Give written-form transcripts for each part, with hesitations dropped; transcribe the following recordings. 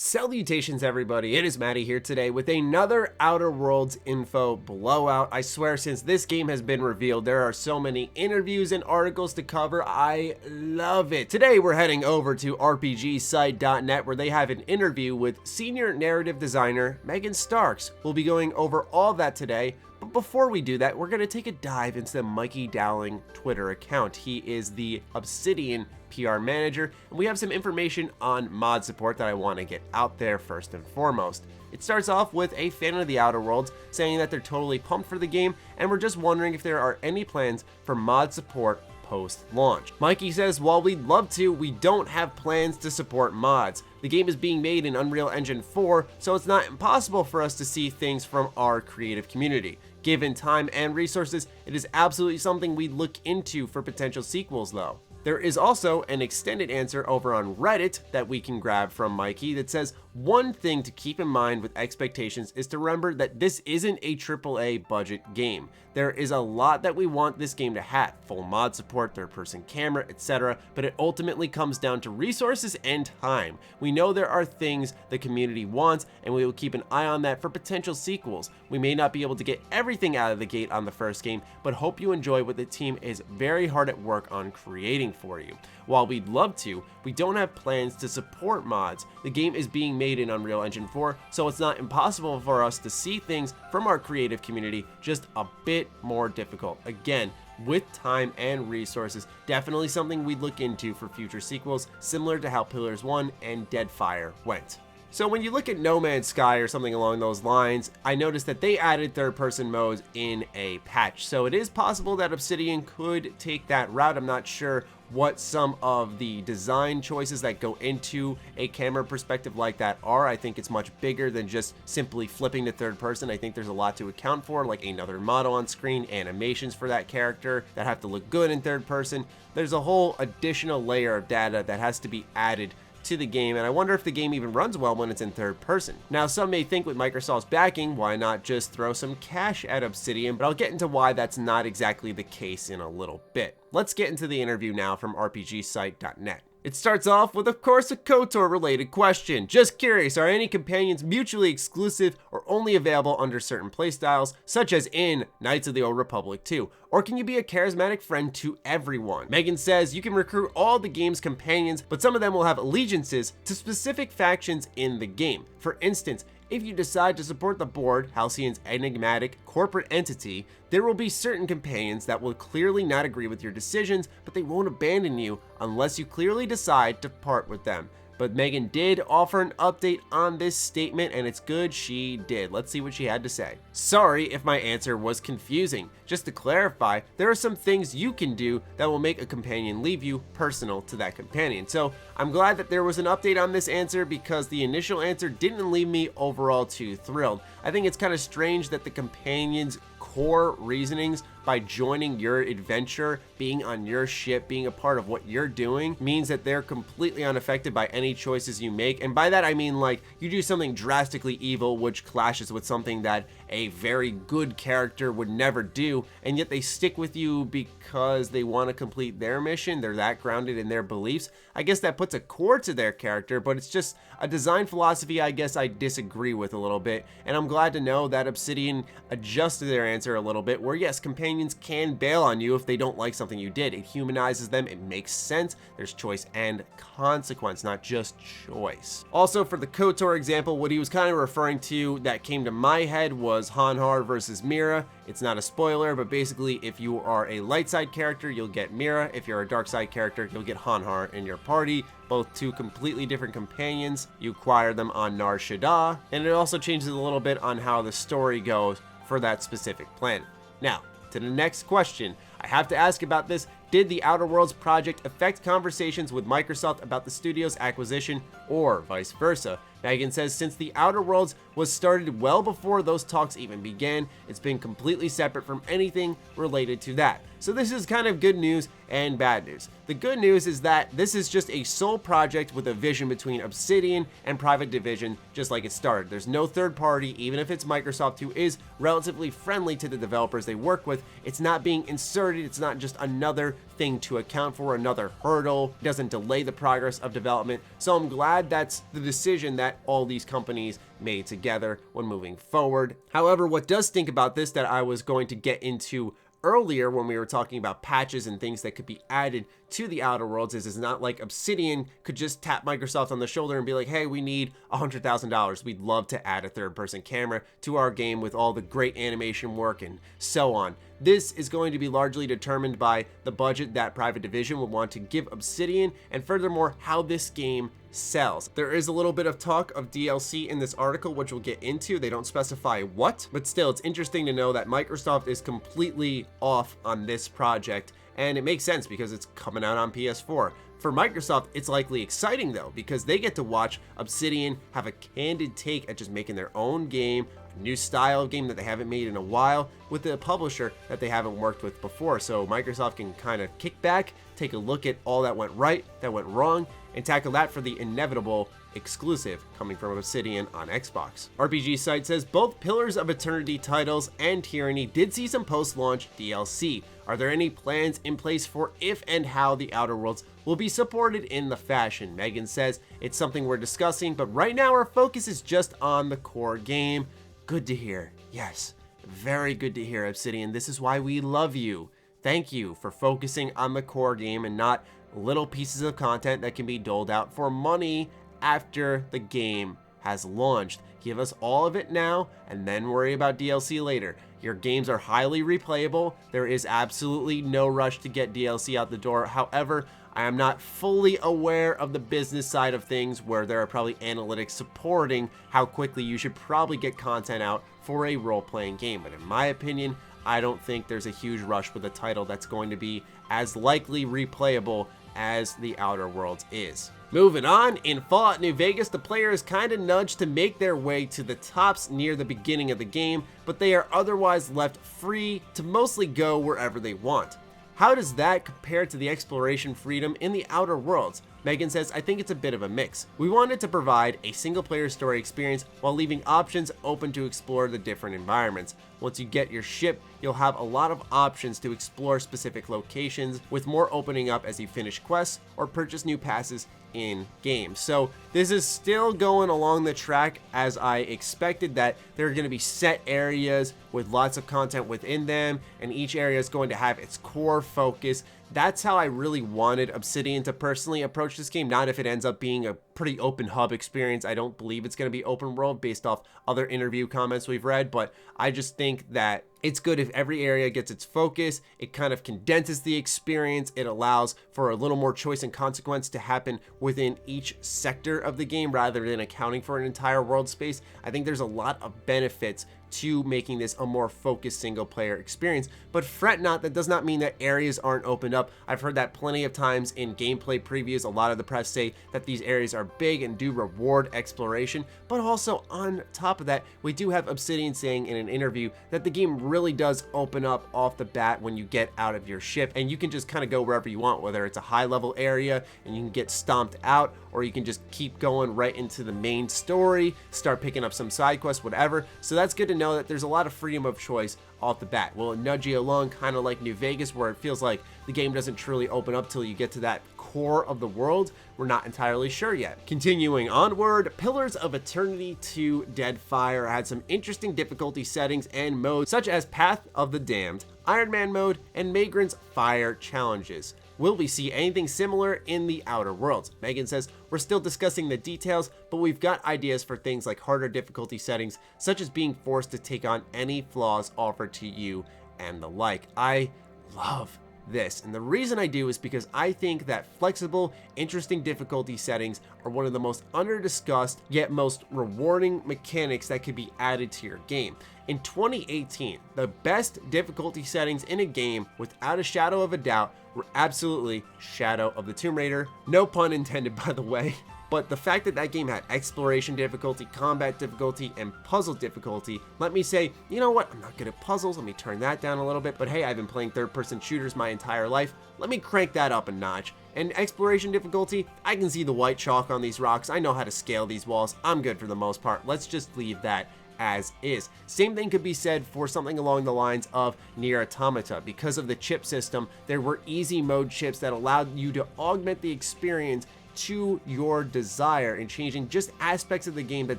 Salutations everybody, it is Matty here today with another Outer Worlds info blowout. I swear since this game has been revealed there are so many interviews and articles to cover. I love it. Today we're heading over to RPGsite.net where they have an interview with senior narrative designer Megan Starks. We'll be going over all that today. But before we do that, we're going to take a dive into the Mikey Dowling Twitter account. He is the Obsidian PR manager, and we have some information on mod support that I want to get out there first and foremost. It starts off with a fan of the Outer Worlds saying that they're totally pumped for the game, and we're just wondering if there are any plans for mod support post-launch. Mikey says, while we'd love to, we don't have plans to support mods. The game is being made in Unreal Engine 4, so it's not impossible for us to see things from our creative community. Given time and resources, it is absolutely something we'd look into for potential sequels though. There is also an extended answer over on Reddit that we can grab from Mikey that says, one thing to keep in mind with expectations is to remember that this isn't a AAA budget game. There is a lot that we want this game to have, full mod support, third-person camera, etc., but it ultimately comes down to resources and time. We know there are things the community wants, and we will keep an eye on that for potential sequels. We may not be able to get everything out of the gate on the first game, but hope you enjoy what the team is very hard at work on creating for you. While we'd love to, we don't have plans to support mods. The game is being made in Unreal Engine 4, so it's not impossible for us to see things from our creative community, just a bit more difficult. Again, with time and resources, definitely something we'd look into for future sequels, similar to how Pillars 1 and Deadfire went. So when you look at No Man's Sky or something along those lines, I noticed that they added third-person modes in a patch. So it is possible that Obsidian could take that route. I'm not sure what some of the design choices that go into a camera perspective like that are. I think it's much bigger than just simply flipping to third person. I think there's a lot to account for, like another model on screen, animations for that character that have to look good in third person. There's a whole additional layer of data that has to be added to the game, and I wonder if the game even runs well when it's in third person. Now, some may think with Microsoft's backing, why not just throw some cash at Obsidian, but I'll get into why that's not exactly the case in a little bit. Let's get into the interview now from RPGsite.net. It starts off with, of course, a KOTOR related question. Just curious, are any companions mutually exclusive or only available under certain playstyles, such as in Knights of the Old Republic 2? Or can you be a charismatic friend to everyone? Megan says you can recruit all the game's companions, but some of them will have allegiances to specific factions in the game. For instance, if you decide to support the board, Halcyon's enigmatic corporate entity, there will be certain companions that will clearly not agree with your decisions, but they won't abandon you unless you clearly decide to part with them. But Megan did offer an update on this statement, and it's good she did. Let's see what she had to say. Sorry if my answer was confusing. Just to clarify, there are some things you can do that will make a companion leave you personal to that companion. So I'm glad that there was an update on this answer because the initial answer didn't leave me overall too thrilled. I think it's kind of strange that the companion's core reasonings by joining your adventure, being on your ship, being a part of what you're doing, means that they're completely unaffected by any choices you make. And by that I mean, like, you do something drastically evil which clashes with something that a very good character would never do, and yet they stick with you because they want to complete their mission. They're that grounded in their beliefs. I guess that puts a core to their character, but it's just a design philosophy I guess I disagree with a little bit, and I'm glad to know that Obsidian adjusted their answer a little bit, where yes, companions can bail on you if they don't like something you did. It humanizes them, it makes sense, there's choice and consequence, not just choice. Also, for the KOTOR example, what he was kind of referring to that came to my head was Hanhar versus Mira. It's not a spoiler, but basically if you are a light side character, you'll get Mira. If you're a dark side character, you'll get Hanhar in your party. Both two completely different companions. You acquire them on Nar Shaddaa, and it also changes a little bit on how the story goes for that specific planet. Now, to the next question. I have to ask about this. Did the Outer Worlds project affect conversations with Microsoft about the studio's acquisition, or vice versa? Megan says since the Outer Worlds was started well before those talks even began, it's been completely separate from anything related to that. So this is kind of good news and bad news. The good news is that this is just a sole project with a vision between Obsidian and Private Division, just like it started. There's no third party, even if it's Microsoft, who is relatively friendly to the developers they work with. It's not being inserted, it's not just another thing to account for, another hurdle. It doesn't delay the progress of development. So I'm glad that's the decision that all these companies made together when moving forward. However, what does stink about this that I was going to get into earlier when we were talking about patches and things that could be added to the Outer Worlds is it's not like Obsidian could just tap Microsoft on the shoulder and be like, hey, we need $100,000. We'd love to add a third-person camera to our game with all the great animation work and so on. This is going to be largely determined by the budget that Private Division would want to give Obsidian, and furthermore, how this game sells. There is a little bit of talk of DLC in this article, which we'll get into. They don't specify what, but still, it's interesting to know that Microsoft is completely off on this project, and it makes sense because it's coming out on PS4. For Microsoft, it's likely exciting though, because they get to watch Obsidian have a candid take at just making their own game, a new style of game that they haven't made in a while, with a publisher that they haven't worked with before. So Microsoft can kind of kick back, take a look at all that went right, that went wrong, and tackle that for the inevitable exclusive coming from Obsidian on Xbox. RPG Site says both Pillars of Eternity titles and Tyranny did see some post-launch DLC. Are there any plans in place for if and how the Outer Worlds will be supported in the fashion? Megan says it's something we're discussing, but right now our focus is just on the core game. Good to hear. Yes, very good to hear, Obsidian. This is why we love you. Thank you for focusing on the core game and not little pieces of content that can be doled out for money after the game has launched. Give us all of it now and then worry about DLC later. Your games are highly replayable. There is absolutely no rush to get DLC out the door. However, I am not fully aware of the business side of things where there are probably analytics supporting how quickly you should probably get content out for a role-playing game. But in my opinion, I don't think there's a huge rush with a title that's going to be as likely replayable as the Outer Worlds is. Moving on, in Fallout New Vegas, the player is kind of nudged to make their way to the tops near the beginning of the game, but they are otherwise left free to mostly go wherever they want. How does that compare to the exploration freedom in the Outer Worlds? Megan says, I think it's a bit of a mix. We wanted to provide a single-player story experience while leaving options open to explore the different environments. Once you get your ship, you'll have a lot of options to explore specific locations, with more opening up as you finish quests or purchase new passes in game. So this is still going along the track as I expected, that there are going to be set areas with lots of content within them, and each area is going to have its core focus. That's how I really wanted Obsidian to personally approach this game, not if it ends up being a pretty open hub experience. I don't believe it's going to be open world based off other interview comments we've read, but I just think that it's good if every area gets its focus. It kind of condenses the experience. It allows for a little more choice and consequence to happen within each sector of the game rather than accounting for an entire world space. I think there's a lot of benefits to making this a more focused single player experience, but fret not, that does not mean that areas aren't opened up. I've heard that plenty of times in gameplay previews. A lot of the press say that these areas are big and do reward exploration, but also on top of that, we do have Obsidian saying in an interview that the game really does open up off the bat when you get out of your ship, and you can just kind of go wherever you want, whether it's a high level area and you can get stomped out, or you can just keep going right into the main story, start picking up some side quests, whatever. So that's good to know that there's a lot of freedom of choice off the bat. Will it nudge you along kind of like New Vegas, where it feels like the game doesn't truly open up till you get to that core of the world? We're not entirely sure yet. Continuing onward, Pillars of Eternity 2 Deadfire had some interesting difficulty settings and modes, such as Path of the Damned, Iron Man mode, and Magran's Fire challenges. Will we see anything similar in the Outer Worlds? Megan says, we're still discussing the details, but we've got ideas for things like harder difficulty settings, such as being forced to take on any flaws offered to you and the like. I love this, and the reason I do is because I think that flexible, interesting difficulty settings are one of the most under-discussed yet most rewarding mechanics that could be added to your game. In 2018, the best difficulty settings in a game, without a shadow of a doubt, were absolutely Shadow of the Tomb Raider. No pun intended, by the way. But the fact that that game had exploration difficulty, combat difficulty, and puzzle difficulty, let me say, you know what, I'm not good at puzzles, let me turn that down a little bit, but hey, I've been playing third-person shooters my entire life, let me crank that up a notch. And exploration difficulty, I can see the white chalk on these rocks, I know how to scale these walls, I'm good for the most part, let's just leave that as is. Same thing could be said for something along the lines of Nier Automata. Because of the chip system, there were easy mode chips that allowed you to augment the experience to your desire and changing just aspects of the game that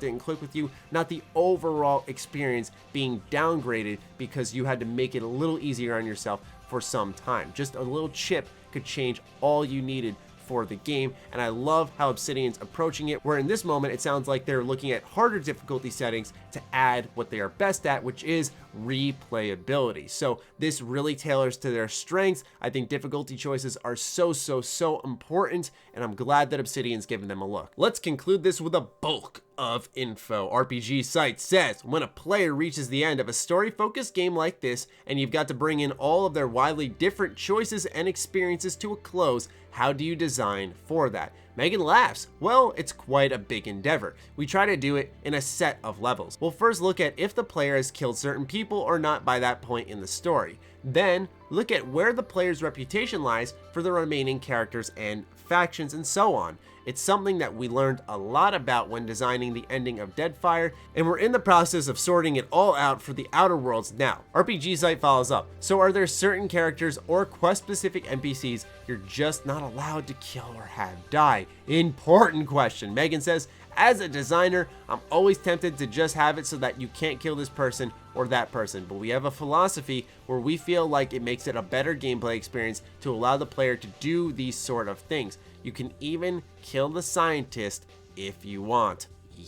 didn't click with you, not the overall experience being downgraded because you had to make it a little easier on yourself for some time. Just a little chip could change all you needed for the game, and I love how Obsidian's approaching it, where in this moment it sounds like they're looking at harder difficulty settings to add what they are best at, which is replayability. So this really tailors to their strengths. I think difficulty choices are so important, and I'm glad that Obsidian's given them a look. Let's conclude this with a bulk of info. RPG Site says, when a player reaches the end of a story-focused game like this, and you've got to bring in all of their widely different choices and experiences to a close, how do you design for that? Megan laughs. Well, it's quite a big endeavor. We try to do it in a set of levels. We'll first look at if the player has killed certain people or not by that point in the story. Then, look at where the player's reputation lies for the remaining characters and factions and so on. It's something that we learned a lot about when designing the ending of Deadfire, and we're in the process of sorting it all out for the Outer Worlds now. RPG Site follows up. So are there certain characters or quest-specific NPCs you're just not allowed to kill or have die? Important question. Megan says, as a designer, I'm always tempted to just have it so that you can't kill this person or that person, but we have a philosophy where we feel like it makes it a better gameplay experience to allow the player to do these sort of things. You can even kill the scientist if you want.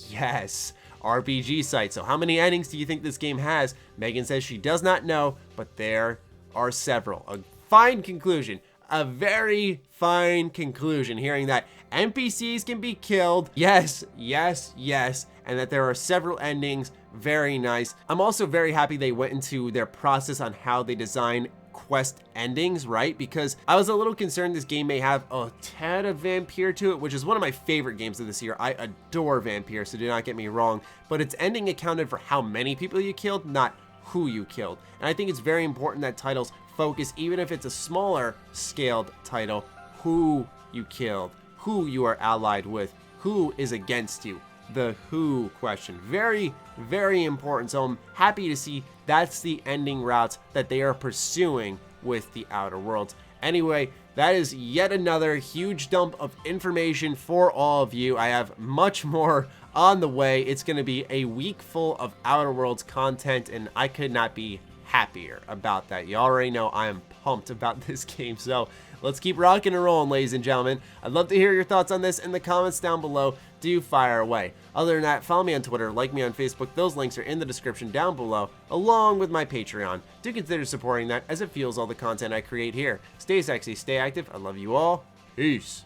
Yes, RPG Site. So how many endings do you think this game has? Megan says she does not know, but there are several. A fine conclusion. A very fine conclusion, hearing that NPCs can be killed. Yes, and that there are several endings. Very nice. I'm also very happy they went into their process on how they design quest endings, right? Because I was a little concerned this game may have a tad of Vampire to it, which is one of my favorite games of this year. I adore Vampire, so do not get me wrong, but its ending accounted for how many people you killed, not who you killed. And I think it's very important that titles focus, even if it's a smaller scaled title, who you killed, who you are allied with, who is against you. The who question. Very important. So I'm happy to see that's the ending routes that they are pursuing with the Outer Worlds. Anyway, that is yet another huge dump of information for all of you. I have much more on the way. It's going to be a week full of Outer Worlds content, and I could not be happier about that. You already know I am pumped about this game, so let's keep rocking and rolling, ladies and gentlemen. I'd love to hear your thoughts on this in the comments down below. Do fire away. Other than that, follow me on Twitter, like me on Facebook. Those links are in the description down below, along with my Patreon. Do consider supporting that, as it fuels all the content I create here. Stay sexy, stay active. I love you all. Peace.